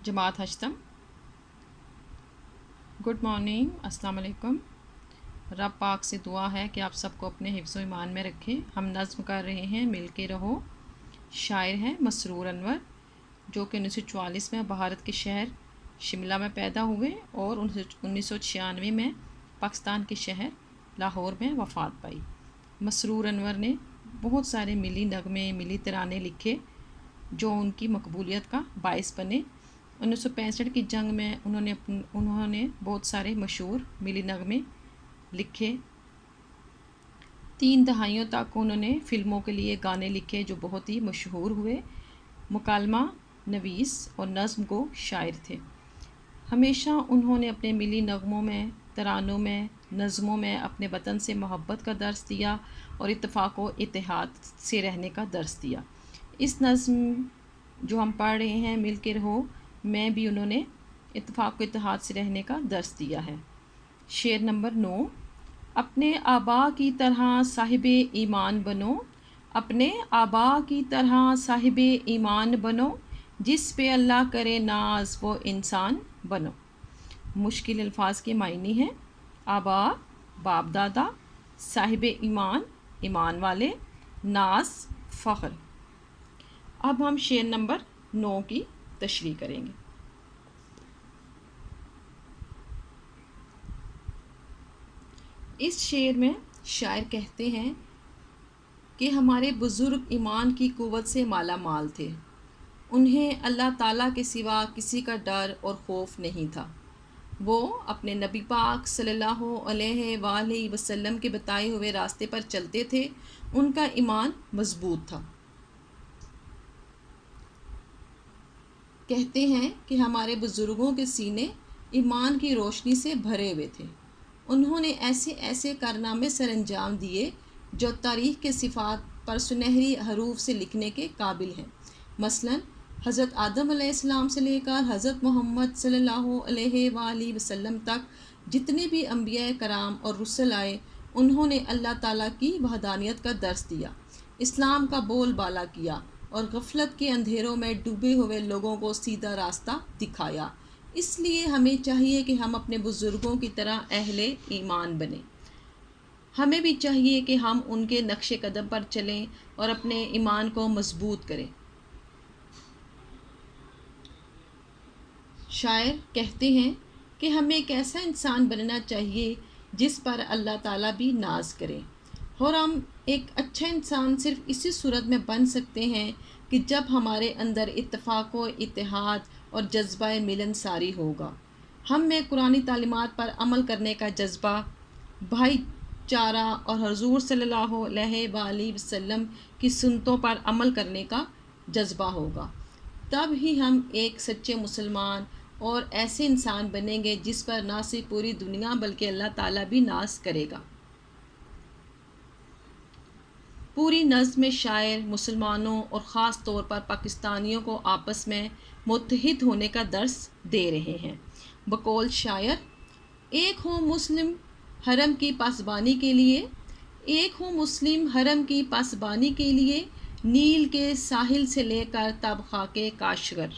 जमात हश्तम। Good morning, अस्सलाम वालेकुम। रब पाक से दुआ है कि आप सबको अपने हिफ्ज़ ईमान में रखें। हम नज़्म कर रहे हैं मिल के रहो। शायर हैं मसरूर अनवर, जो कि 1944 में भारत के शहर शिमला में पैदा हुए और 1996 में पाकिस्तान के शहर लाहौर में वफ़ात पाई। मसरूर अनवर ने बहुत सारे मिली नगमे, मिली तराने लिखे जो उनकी मकबूलियत का बायस बने। 1965 की जंग में उन्होंने बहुत सारे मशहूर मिली नगमे लिखे। 3 दहाइयों तक उन्होंने फ़िल्मों के लिए गाने लिखे जो बहुत ही मशहूर हुए। मुकालमा नवीस और नज़्म गो शायर थे। हमेशा उन्होंने अपने मिली नगमों में, तरानों में, नज़मों में अपने वतन से मोहब्बत का दर्स दिया और इत्तेफाक व इत्तेहाद से रहने का दर्स दिया। इस नज़्म जो हम पढ़ रहे हैं मिल के रहो में भी उन्होंने इत्तेफाक व इत्तेहाद से रहने का दर्स दिया है। शेर नंबर 9। अपने आबा की तरह साहिब ईमान बनो, अपने आबा की तरह साहिब ईमान बनो, जिस पे अल्लाह करे नाज वो इंसान बनो। मुश्किल अल्फाज के मायने हैं आबा बाप दादा, साहिब ईमान ईमान वाले, नाज फ़ख्र। अब हम शेर नंबर 9 की तशरीह करेंगे। इस शेर में शायर कहते हैं कि हमारे बुज़ुर्ग ईमान की क़ुव्वत से माला माल थे। उन्हें अल्लाह ताला के सिवा किसी का डर और ख़ौफ नहीं था। वो अपने नबी पाक सल्लल्लाहु अलैहि वसल्लम के बताए हुए रास्ते पर चलते थे। उनका ईमान मज़बूत था। कहते हैं कि हमारे बुज़ुर्गों के सीने ईमान की रोशनी से भरे हुए थे। उन्होंने ऐसे ऐसे कारनामे सरअंजाम दिए जो तारीख़ के सिफ़ात पर सुनहरी हरूफ से लिखने के काबिल हैं। मसलन हज़रत आदम अलैहिस्सलाम से लेकर हज़रत मोहम्मद सल्लल्लाहु अलैहि वसल्लम तक जितने भी अंबिया कराम और रुसल आए, उन्होंने अल्लाह ताला की वहदानियत का दर्स दिया, इस्लाम का बोलबाला किया और गफलत के अंधेरों में डूबे हुए लोगों को सीधा रास्ता दिखाया। इसलिए हमें चाहिए कि हम अपने बुज़ुर्गों की तरह अहले ईमान बने। हमें भी चाहिए कि हम उनके नक्शे कदम पर चलें और अपने ईमान को मजबूत करें। शायर कहते हैं कि हमें एक ऐसा इंसान बनना चाहिए जिस पर अल्लाह ताला भी नाज करे, और हम एक अच्छा इंसान सिर्फ़ इसी सूरत में बन सकते हैं कि जब हमारे अंदर इत्तेफाक व इत्तेहाद और जज्बा मिलनसारी होगा। हम में कुरानी तालीमात पर अमल करने का जज्बा, भाईचारा और हुज़ूर सल्लल्लाहु अलैहि वसल्लम की सुन्नतों पर अमल करने का जज्बा होगा। तब ही हम एक सच्चे मुसलमान और ऐसे इंसान बनेंगे जिस पर ना सिर्फ पूरी दुनिया बल्कि अल्लाह ताला भी नाज करेगा। पूरी नज़्म में शायर मुसलमानों और ख़ास तौर पर पाकिस्तानियों को आपस में मुत्तहिद होने का दर्स दे रहे हैं। बकौल शायर, एक हो मुस्लिम हरम की पासबानी के लिए, एक हो मुस्लिम हरम की पासबानी के लिए, नील के साहिल से लेकर तब खाके काशगर।